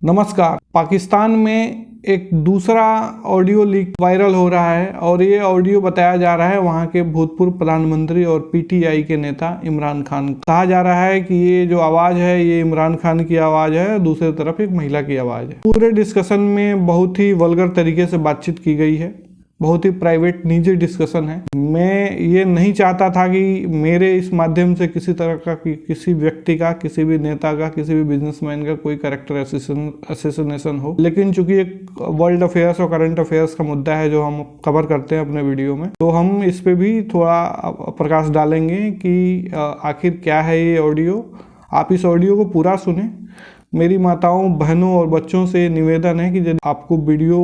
नमस्कार। पाकिस्तान में एक दूसरा ऑडियो लीक वायरल हो रहा है और ये ऑडियो बताया जा रहा है वहाँ के भूतपूर्व प्रधानमंत्री और पीटीआई के नेता इमरान खान। कहा जा रहा है कि ये जो आवाज़ है ये इमरान खान की आवाज़ है, दूसरी तरफ एक महिला की आवाज़ है। पूरे डिस्कशन में बहुत ही वल्गर तरीके से बातचीत की गई है, बहुत ही प्राइवेट निजी डिस्कशन है। मैं ये नहीं चाहता था कि मेरे इस माध्यम से किसी तरह का किसी व्यक्ति का, किसी भी नेता का, किसी भी बिजनेसमैन का कोई कैरेक्टर असैसिनेशन हो, लेकिन चूंकि एक वर्ल्ड अफेयर्स और करंट अफेयर्स का मुद्दा है जो हम कवर करते हैं अपने वीडियो में, तो हम इस पे भी थोड़ा प्रकाश डालेंगे कि आखिर क्या है ये ऑडियो। आप इस ऑडियो को पूरा सुने। मेरी माताओं, बहनों और बच्चों से निवेदन है कि यदि आपको वीडियो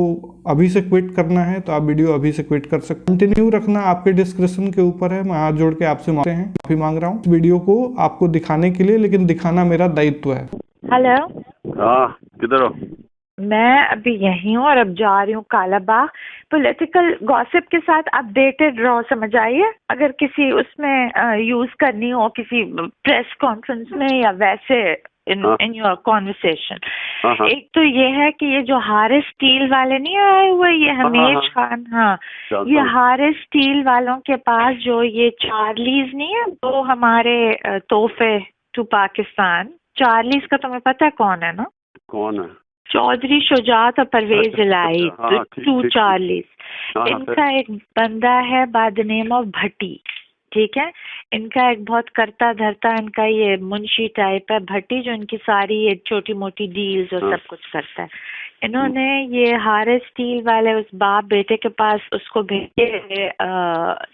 अभी से क्विट करना है तो आप वीडियो अभी से क्विट कर सकते हैं। कंटिन्यू रखना आपके डिस्क्रिप्शन के ऊपर है। मैं हाथ जोड़ के आपसे माफी मांग रहा हूँ इस वीडियो को आपको दिखाने के लिए, लेकिन दिखाना मेरा दायित्व है। हेलो। हाँ, किधर हो? मैं अभी यही हूँ और अब जा रही हूँ कालाबाग। पॉलिटिकल गॉसिप के साथ अपडेटेड रहो, समझ आइए। अगर किसी उसमें यूज करनी हो किसी प्रेस कॉन्फ्रेंस में या वैसे इन योर कॉन्वर्सेशन। एक तो ये है कि ये जो हारिस स्टील वाले नहीं आए हुए, ये हमीश खान, हाँ, ये हारिस स्टील वालों के पास जो ये चार्लीज नहीं है, तो हमारे तोहफे टू पाकिस्तान, चार्लीज का तुम्हें पता है कौन है ना? कौन है? चौधरी शुजात और परवेज इलाही, टू चार्लीज। इनका एक बंदा है बाय द नेम ऑफ भट्टी, ठीक है। इनका एक बहुत करता धरता, इनका ये मुंशी टाइप है भट्टी, जो इनकी सारी ये छोटी मोटी डील्स और सब कुछ करता है। इन्होंने ये हारिस स्टील वाले उस बाप बेटे के पास उसको भेजे,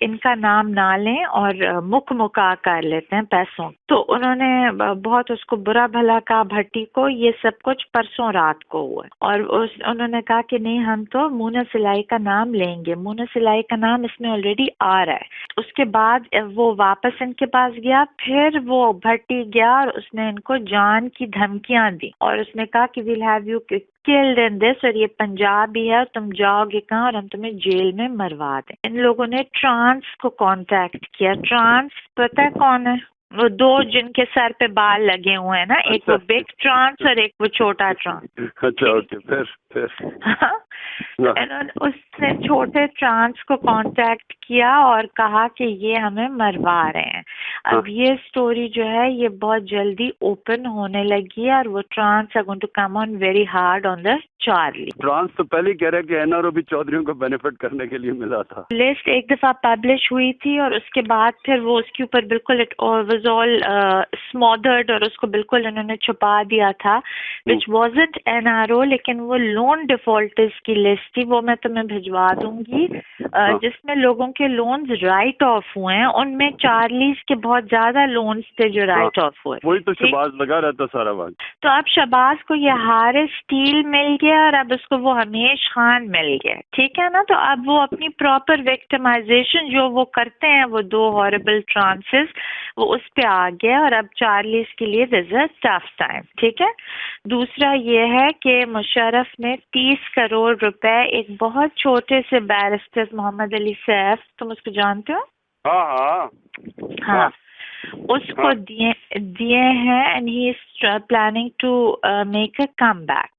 इनका नाम ना लें और मुका कर लेते हैं पैसों। तो उन्होंने बहुत उसको बुरा भला कहा भट्टी को। ये सब कुछ परसों रात को हुआ और उन्होंने कहा कि नहीं, हम तो मुना सिलाई का नाम लेंगे। मुना सिलाई का नाम इसमें ऑलरेडी आ रहा है। उसके बाद वो वापस इनके पास गया, फिर वो भट्टी गया और उसने इनको जान की धमकियां दी और उसने कहा कि will have you killed in this, और ये पंजाबी है, तुम जाओगे कहाँ और हम तुम्हें जेल में मरवा दें। इन लोगों ने ट्रांस को कांटेक्ट किया। ट्रांस पता है कौन है? वो दो जिनके सर पे बाल लगे हुए हैं ना, एक वो बिग ट्रांस और एक वो छोटा ट्रांस। अच्छा, ओके, फिर इन्होंने उसने छोटे ट्रांस को कांटेक्ट किया और कहा कि ये हमें मरवा रहे हैं। अब ये स्टोरी जो है ये बहुत जल्दी ओपन होने लगी है और वो ट्रांस are going to come on very hard on the Charlie. ट्रांस तो पहले कह रहा है कि एनआरओ भी चौधरियों को बेनिफिट करने के लिए मिला था। लिस्ट एक दफा पब्लिश हुई थी और उसके बाद फिर वो उसके ऊपर बिल्कुल इट वाज ऑल स्मॉदर्ड और उसको बिल्कुल इन्होंने छुपा दिया था, विच वाजंट एनआरओ, लेकिन वो लोन डिफॉल्टर्स की लिस्ट थी। वो मैं तुम्हें भिजवा दूंगी, जिसमें लोगों के लोन्स राइट ऑफ हुए हैं। उनमें चार्लीज के बहुत ज्यादा लोन्स थे जो राइट ऑफ हुए। वही तो शहबाज लगा रहता सारा वक्त। तो अब शहबाज को ये हारिस स्टील मिल गया और अब उसको वो हमीश खान मिल गया, ठीक है ना। तो अब वो अपनी प्रॉपर विक्टिमाइजेशन जो वो करते हैं, वो दो हॉरिबल ट्रांसेस, वो उस पे आ गया और अब चार्लीज के लिए दिस इज टफ टाइम, ठीक है। दूसरा ये है कि मुशर्रफ ने 30 करोड़ रुपए एक बहुत छोटे से बैरिस्टर मोहम्मद अली सैफ, तुम उसको जानते हो? हाँ, उसको दिए हैं and he is planning to make a comeback.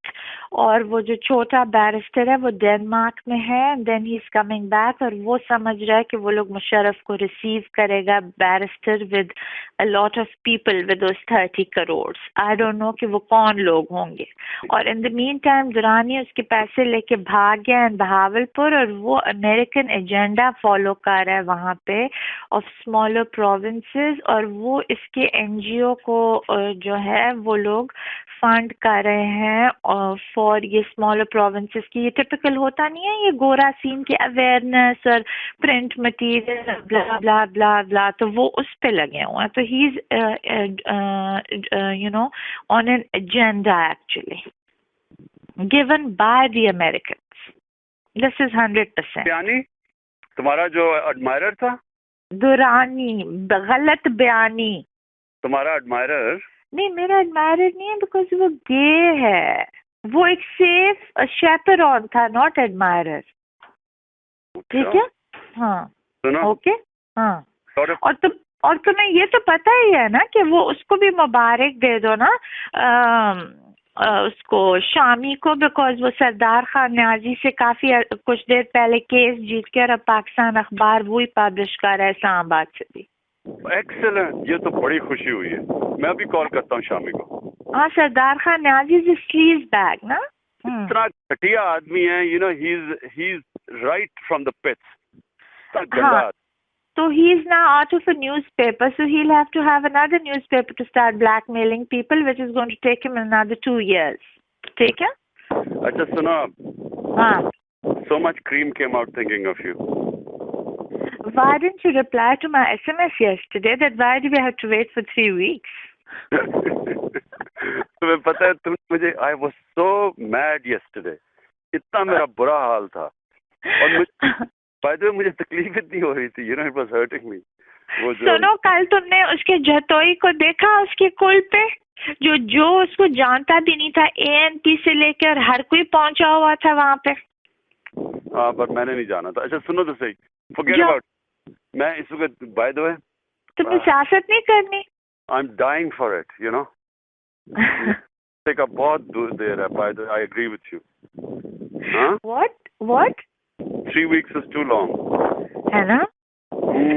और वो जो छोटा बैरिस्टर है वो डेनमार्क में है, then he is coming back और वो समझ रहा है कि वो लोग मुशर्रफ को रिसीव करेगा, barrister with a lot of people with those 30 crore. I don't know कि वो कौन लोग होंगे। और in the meantime Durrani उसके पैसे लेके भाग गया इन बहावलपुर और वो अमेरिकन एजेंडा फॉलो कर रहा है वहाँ पे ऑफ स्मॉलर प्रोविंसेस, और वो इसके एनजीओ को जो है वो लोग फंड कर रहे हैं फॉर ये स्मॉलर प्रोविंसेस की। ये टिपिकल होता नहीं है ये गोरा सीन की अवेयरनेस और प्रिंट मटीरियल ब्ला ब्ला ब्ला ब्ला, तो वो उस पे लगे हुए हैं। तो he is you know on an agenda actually given by the Americans. This is 100%। यानी तुम्हारा जो एडमायरर था दुरानी, गलत बयानी। तुम्हारा एडमायरर नहीं, मेरा एडमायरर नहीं है, बिकॉज वो गे है। वो एक सेफ शेपरॉन था, नॉट एडमायरर, ठीक है। हाँ, ओके, हाँ। और तुम्हें ये तो पता ही है ना कि वो उसको भी मुबारक दे दो ना, उसको शामी को, बिकॉज वो सरदार खान न्याजी से काफी कुछ देर पहले केस जीत के और अब पाकिस्तान अखबार वही पब्लिश कर रहा है इस्लामाबाद से भी। एक्सेलेंट, ये तो बड़ी खुशी हुई है। मैं अभी कॉल करता हूँ शामी को। हाँ, Sardar Khan Niazi is sleazebag ना। इतना घटिया आदमी है, you know, he is right from the pits. हाँ, so he is now out of a newspaper, so he'll have to have another newspaper to start blackmailing people, which is going to take him another 2 years. ठीक है? अच्छा सुनो, हाँ. so much cream came out thinking of you. Why didn't you reply to my SMS yesterday? That why do we have to wait for 3 weeks? तुम्हें पता है, तुम मुझे, I was so mad yesterday. इतना मेरा बुरा हाल था और मुझे तकलीफ इतनी हो रही थी, you know, it was hurting me. वो जो सुनो, कल तुमने उसके जतोई को देखा उसके कुल पे, जो उसको जानता भी नहीं था, ANP से लेकर हर कोई पहुंचा हुआ था वहाँ पे। हाँ, पर मैंने नहीं जाना था। अच्छा सुनो तो सही, forget about, मैं इस वक्त, by the way, तुमने सियासत नहीं करनी। I'm dying for it, you know. का बहुत दूर देर है, by the way, I agree with you. हाँ? What? 3 weeks is too long. है ना?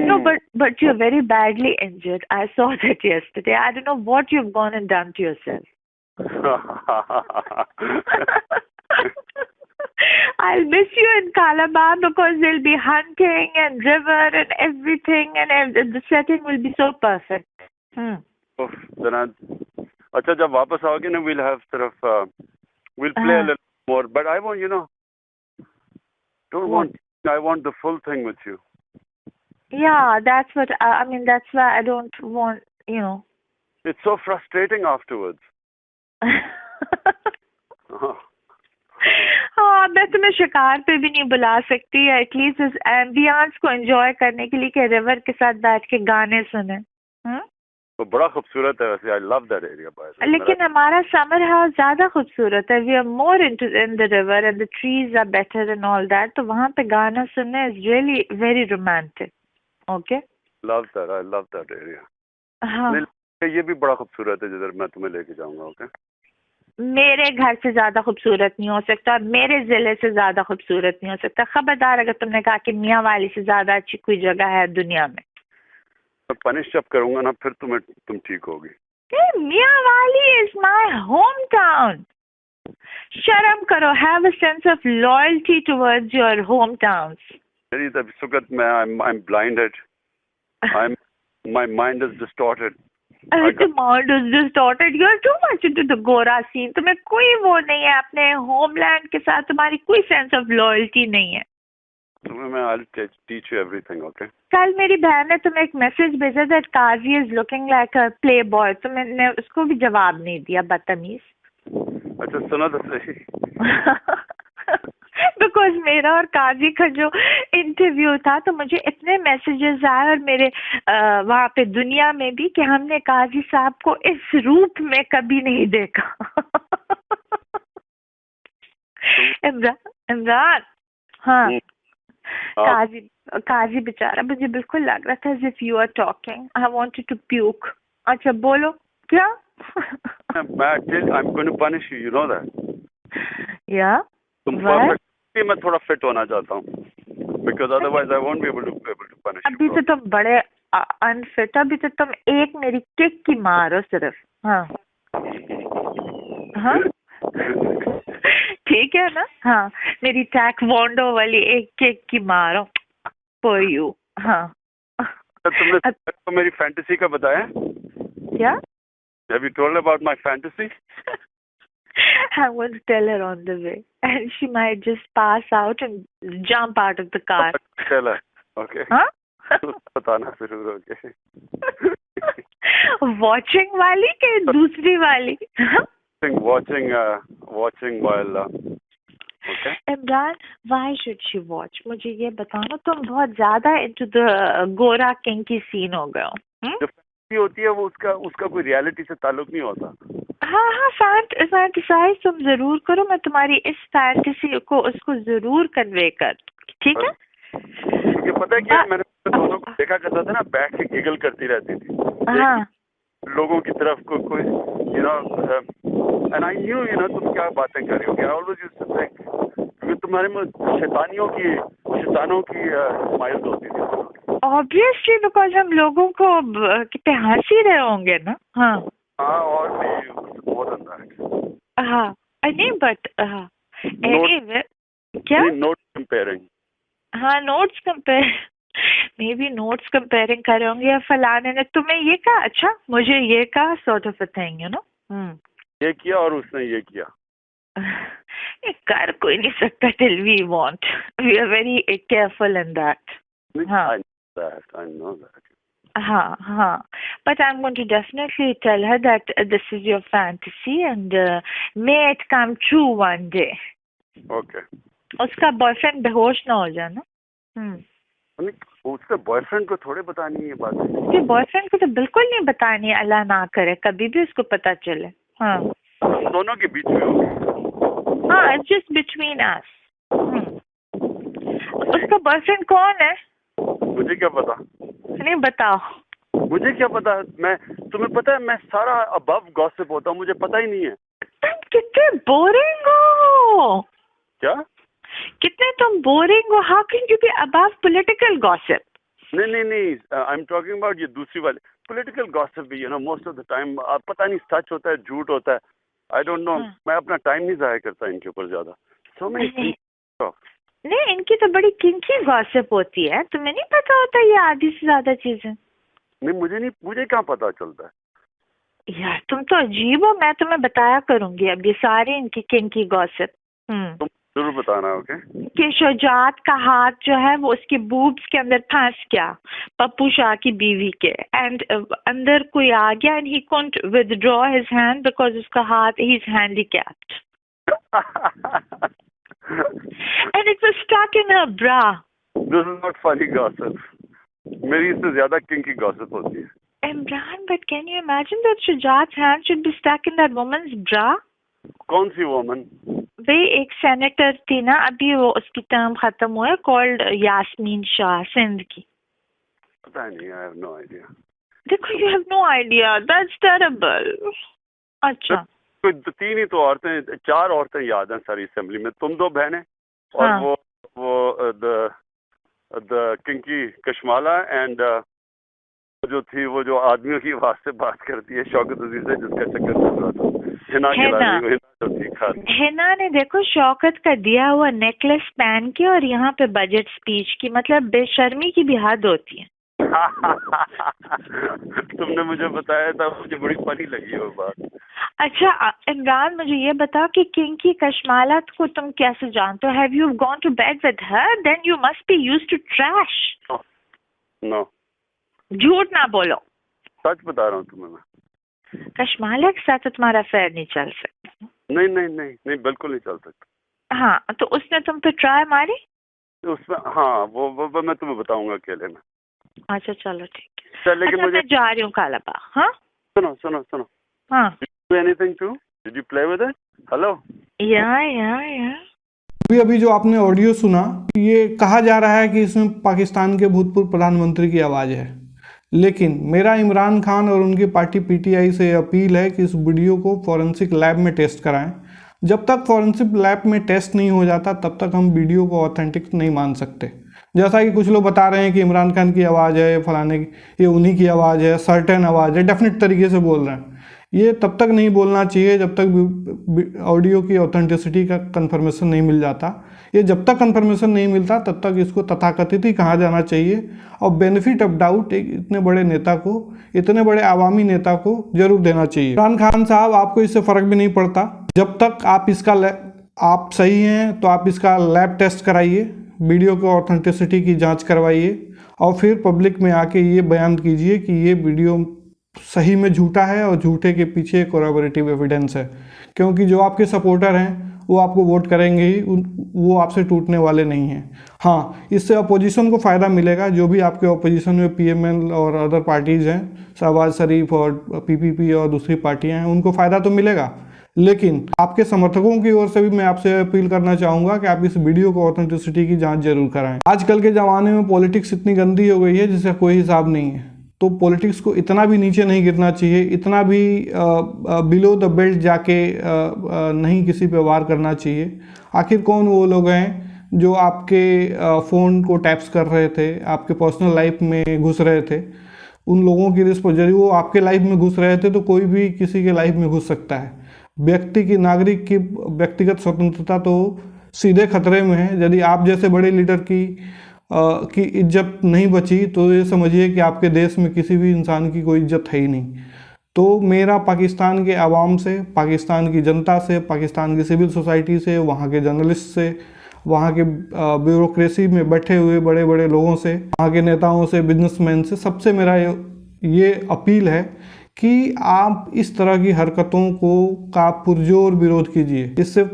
No, but you're very badly injured. I saw that yesterday. I don't know what you've gone and done to yourself. I'll miss you in Calabar because there'll be hunting and river and everything, and the setting will be so perfect. अच्छा, जब वापस आओगे ना, we'll have sort of we'll play a little more, but I want, you know, I want the full thing with you. Yeah, that's what I mean. That's why I don't want, you know. It's so frustrating afterwards. हाँ, मैं तुम्हें शिकार पे भी नहीं बुला सकती, at least इस एम्बियंस को एंजॉय करने के लिए कि रिवर के साथ बैठ के गाने सुने। तो बड़ा खूबसूरत है वैसे, I love that area by the way. लेकिन हमारा समर हाउस ज्यादा खूबसूरत है, we are more in the river and the trees are better and all that, तो वहाँ पे गाना सुनना is really very romantic. Okay, love that, I love that area. हाँ, ये भी बड़ा खूबसूरत है जिधर मैं तुम्हें लेके जाऊंगा। ओके, मेरे घर से ज्यादा खूबसूरत नहीं हो सकता और मेरे जिले से ज्यादा खूबसूरत नहीं हो सकता। खबरदार अगर तुमने कहा कि मियाँ वाली से ज्यादा अच्छी कोई जगह है दुनिया में। मैं पनिश जब करूंगा ना, फिर तुम ठीक होगी। मियाँ वाली इज माय होम टाउन। शर्म करो, have a sense of loyalty towards your home towns. मेरी तब सुगत में I am blinded, my mind is distorted. Mind is distorted, you are too much into the गोरा सीन। तुम्हें कोई वो नहीं है अपने होमलैंड के साथ, तुम्हारी कोई सेंस ऑफ लॉयल्टी नहीं है। मैं I'll teach you everything, okay? कल मेरी बहन ने तुम्हें एक मैसेज भेजा that Kazi is looking like a playboy, तो मैंने उसको भी जवाब नहीं दिया, बदतमीज। अच्छा सुनो तो सही। बिकॉज मेरा और काजी का जो इंटरव्यू था तो मुझे इतने मैसेजेस आए और मेरे वहाँ पे दुनिया में भी कि हमने काजी साहब को इस रूप में कभी नहीं देखा। इमरान, हाँ, काजी बेचारा, मुझे बिल्कुल लग रहा था if you are talking, I wanted to puke. अच्छा बोलो क्या? I'm going to punish you, you know that? Yeah. तुम perfect, मैं थोड़ा fit होना चाहता हूँ, because otherwise I won't be able to punish you. अभी तो तुम बड़े अनफिट, अभी तो तुम एक मेरी किक की मारो सिर्फ। हाँ हाँ, ठीक है ना? हाँ, मेरी टैक्वांडो वाली एक किक की मारो for you। हाँ, तुमने तो मेरी फैंटेसी का बताया क्या? Have you told her about my fantasy? I want to tell her on the way, and she might just pass out and jump out of the car. Tell her, okay? हाँ? बताना जरूर, okay? Watching वाली के दूसरी वाली? Watching while okay? Imran, why should she watch? मुझे ये बताना, तुम बहुत ज्यादा into the गोरा किंग की सीन हो गए हो। जो फैंटेसी होती है वो उसका कोई रियलिटी से ताल्लुक नहीं होता। हाँ हाँ, फैंटेसाइज तुम जरूर करो, मैं तुम्हारी इस फैंटेसी को उसको जरूर कन्वे कर, ठीक है? क्योंकि पता है क्या, मैंने दोनों को देखा करता था ना, बैठ के गिगल करती रहती थी। हाँ, लोगों की तरफ कोई you know and I knew तुम क्या बातें कर रही हो। I always used to think, क्योंकि तुम्हारे में शैतानों की स्माइल्स होती थी। ऑब्वियसली, बिकॉज हम लोगों को कितने हंस ही रहे होंगे ना। हाँ और भी मोर देन दैट। हाँ, नहीं बट एनीवे, क्या नोट कंपेयरिंग। हाँ, notes compare, maybe notes comparing कर रहे होंगे, या फलाने ने तुम्हें ये कहा, अच्छा मुझे ये कहा, sort of a thing, you know. ये किया और उसने ये किया। कर कोई नहीं सकता till we want, we are very careful in that. हाँ I know that. हाँ, but I'm going to definitely tell her that this is your fantasy and may it come true one day. Okay. उसका boyfriend बेहोश ना हो जाए ना। उसके boyfriend को थोड़े बतानी है बात। उसके बॉयफ्रेंड को तो बिल्कुल नहीं बतानी, अल्लाह ना करे कभी भी उसको पता चले। हाँ, दोनों के बीच में होगी। हाँ, इट्स जस्ट बिटवीन अस। उसका बॉयफ्रेंड कौन है? मुझे क्या पता। नहीं बताओ। मुझे क्या पता। मैं, तुम्हें पता है, मैं सारा अबव गॉसिप होता हूँ, मुझे पता ही नहीं है। तुम कितने बोरिंग हो। क्या? कितने तुम बोरिंग हो। How can you be above political gossip? नहीं, आई एम टॉकिंग अबाउट ये दूसरी वाली पॉलिटिकल गॉसिप भी, मोस्ट ऑफ द टाइम पता नहीं सच होता है झूठ होता है। आई डोंट नो। मैं अपना टाइम नहीं जाया करता इनके ऊपर ज्यादा। सो मैं नहीं, इनकी तो बड़ी किंकी गॉसिप होती है, तुम्हें नहीं पता होता ये आधी से ज्यादा चीजें। नहीं, मुझे कहाँ पता चलता है यार तुम तो अजीब हो, मैं तुम्हें बताया करूंगी अब ये सारी इनकी किंकी गॉसिप। तुम जरूर बताना। ओके। कि शुजात का हाथ जो है वो उसके बूब्स के अंदर फंस गया, पप्पू शाह की बीवी के, एंड अंदर कोई आ गया and he couldn't withdraw his hand because उसका हाथ, he is handicapped and it was stuck in her bra. This is not funny gossip. मेरी इससे ज्यादा किंकी गॉसिप होती है। Imran, but can you imagine that Shujat's hand should be stuck in that woman's bra? कौन सी woman? वे एक senator थी ना, अभी वो उसकी टर्म खत्म हुआ है, कॉल्ड यास्मीन शाह, सिंध की। पता नहीं, आई हैव नो आइडिया। देखो, you have no idea, that's terrible. अच्छा, कोई 3 ही तो औरतें, 4 औरतें याद हैं सारी असेंबली में, तुम 2 बहनें और हाँ। वो द किंकी कशमाला एंड जो थी, वो जो आदमियों की आवाज से बात करती है, शौकत अजीज से, जिसका चक्कर चल रहा था। हिना जो थी खास। हिना ने देखो शौकत का दिया हुआ नेकलेस पहन के और यहाँ पे बजट स्पीच की, मतलब बेशर्मी की भी हद होती है। तुमने मुझे बताया था, मुझे बड़ी फनी लगी वो बात। अच्छा इमरान, मुझे ये बताओ कि किंकी कशमाला को तुम कैसे जानते हो? Have you gone to bed with her? Then you must be used to trash. No, झूठ ना बोलो, सच बता रहा हूँ तुम्हें मैं। कशमाला के साथ तुम्हारा अफेयर नहीं चल सकता। नहीं, बिल्कुल नहीं चल सकता। हाँ, तो उसने तुम पे ट्राई मारी? उसमें हाँ, वो मैं तुम्हें बताऊंगा अकेले में। अच्छा चलो ठीक है। चल, लेकिन अच्छा, मैं जा रही हूँ कालाबा। हाँ सुनो। हाँ, anything too, did you play with it? Hello. या अभी जो आपने ऑडियो सुना, ये कहा जा रहा है कि इसमें पाकिस्तान के भूतपूर्व प्रधानमंत्री की आवाज़ है, लेकिन मेरा इमरान खान और उनकी पार्टी पीटीआई से अपील है कि इस वीडियो को फॉरेंसिक लैब में टेस्ट कराएं। जब तक फॉरेंसिक लैब में टेस्ट नहीं हो जाता तब तक हम वीडियो को ऑथेंटिक नहीं मान सकते। जैसा कि कुछ लोग बता रहे हैं कि इमरान खान की आवाज़ है, फलाने की, ये उन्हीं की आवाज़ है, सर्टेन आवाज़ है, डेफिनेट तरीके से बोल रहे हैं। ये तब तक नहीं बोलना चाहिए जब तक ऑडियो की ऑथेंटिसिटी का कंफर्मेशन नहीं मिल जाता। ये जब तक कंफर्मेशन नहीं मिलता तब तक इसको तथाकथित ही कहा जाना चाहिए, और बेनिफिट ऑफ डाउट एक इतने बड़े नेता को, इतने बड़े आवामी नेता को जरूर देना चाहिए। इमरान खान साहब, आपको इससे फ़र्क भी नहीं पड़ता। जब तक आप सही हैं तो आप इसका लैब टेस्ट कराइए, वीडियो की ऑथेंटिसिटी की जांच करवाइए, और फिर पब्लिक में आके ये बयान कीजिए कि ये वीडियो सही में झूठा है और झूठे के पीछे कोरैबोरेटिव एविडेंस है। क्योंकि जो आपके सपोर्टर हैं वो आपको वोट करेंगे ही, वो आपसे टूटने वाले नहीं हैं। हाँ, इससे अपोजिशन को फ़ायदा मिलेगा। जो भी आपके अपोजिशन में पीएमएल और अदर पार्टीज़ हैं, शहबाज शरीफ और पीपीपी और दूसरी पार्टियां हैं, उनको फ़ायदा तो मिलेगा। लेकिन आपके समर्थकों की ओर से भी मैं आपसे अपील करना चाहूँगा कि आप इस वीडियो को ऑथेंटिसिटी की जांच जरूर कराएं। आजकल के ज़माने में पॉलिटिक्स इतनी गंदी हो गई है जिसका कोई हिसाब नहीं है। तो पॉलिटिक्स को इतना भी नीचे नहीं गिरना चाहिए, इतना भी बिलो द बेल्ट जाके नहीं किसी पे वार करना चाहिए। आखिर कौन वो लोग हैं जो आपके फ़ोन को टैप्स कर रहे थे, आपके पर्सनल लाइफ में घुस रहे थे? उन लोगों की रिस्पॉन्सिबिलिटी, वो आपके लाइफ में घुस रहे थे तो कोई भी किसी के लाइफ में घुस सकता है। व्यक्ति की, नागरिक की व्यक्तिगत स्वतंत्रता तो सीधे खतरे में है। यदि आप जैसे बड़े लीडर की इज्जत नहीं बची तो ये समझिए कि आपके देश में किसी भी इंसान की कोई इज्जत है ही नहीं। तो मेरा पाकिस्तान के आवाम से, पाकिस्तान की जनता से, पाकिस्तान की सिविल सोसाइटी से, वहाँ के जर्नलिस्ट से, वहाँ के ब्यूरोक्रेसी में बैठे हुए बड़े बड़े लोगों से, वहाँ के नेताओं से, बिजनेसमैन से, सबसे मेरा ये अपील है कि आप इस तरह की हरकतों का पुरजोर विरोध कीजिए। इससे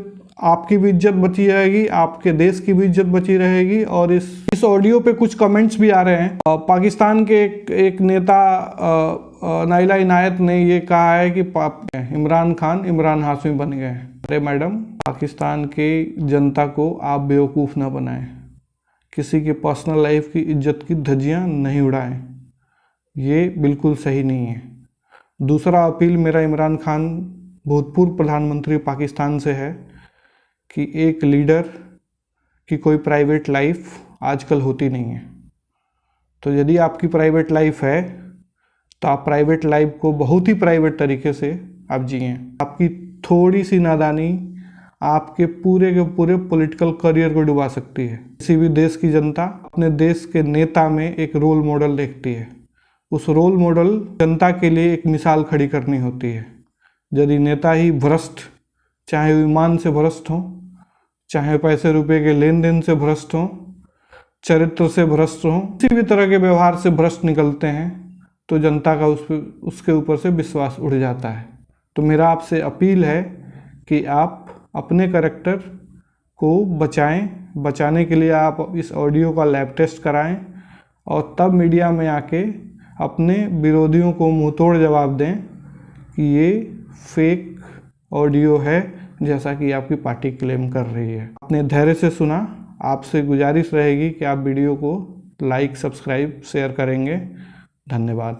आपकी भी इज्जत बची रहेगी, आपके देश की भी इज्जत बची रहेगी। और इस ऑडियो पे कुछ कमेंट्स भी आ रहे हैं। पाकिस्तान के एक नेता नाइला इनायत ने ये कहा है कि इमरान खान इमरान हाशमी बन गए। अरे मैडम, पाकिस्तान के जनता को आप बेवकूफ़ ना बनाएं, किसी के पर्सनल लाइफ की इज्जत की धज्जियां नहीं उड़ाएं, ये बिल्कुल सही नहीं है। दूसरा अपील मेरा इमरान खान, भूतपूर्व प्रधानमंत्री पाकिस्तान से है कि एक लीडर की कोई प्राइवेट लाइफ आजकल होती नहीं है। तो यदि आपकी प्राइवेट लाइफ है तो आप प्राइवेट लाइफ को बहुत ही प्राइवेट तरीके से आप जिएं। आपकी थोड़ी सी नादानी आपके पूरे के पूरे पॉलिटिकल करियर को डुबा सकती है। किसी भी देश की जनता अपने देश के नेता में एक रोल मॉडल देखती है। उस रोल मॉडल जनता के लिए एक मिसाल खड़ी करनी होती है। यदि नेता ही भ्रष्ट, चाहे वो ईमान से भ्रष्ट हो, चाहे पैसे रुपए के लेन देन से भ्रष्ट हो, चरित्र से भ्रष्ट हो, किसी भी तरह के व्यवहार से भ्रष्ट निकलते हैं तो जनता का उसके ऊपर से विश्वास उड़ जाता है। तो मेरा आपसे अपील है कि आप अपने कैरेक्टर को बचाएं। बचाने के लिए आप इस ऑडियो का लैब टेस्ट कराएं और तब मीडिया में आके अपने विरोधियों को मुंहतोड़ जवाब दें कि ये फेक ऑडियो है, जैसा कि आपकी पार्टी क्लेम कर रही है। आपने धैर्य से सुना। आपसे गुजारिश रहेगी कि आप वीडियो को लाइक, सब्सक्राइब, शेयर करेंगे। धन्यवाद।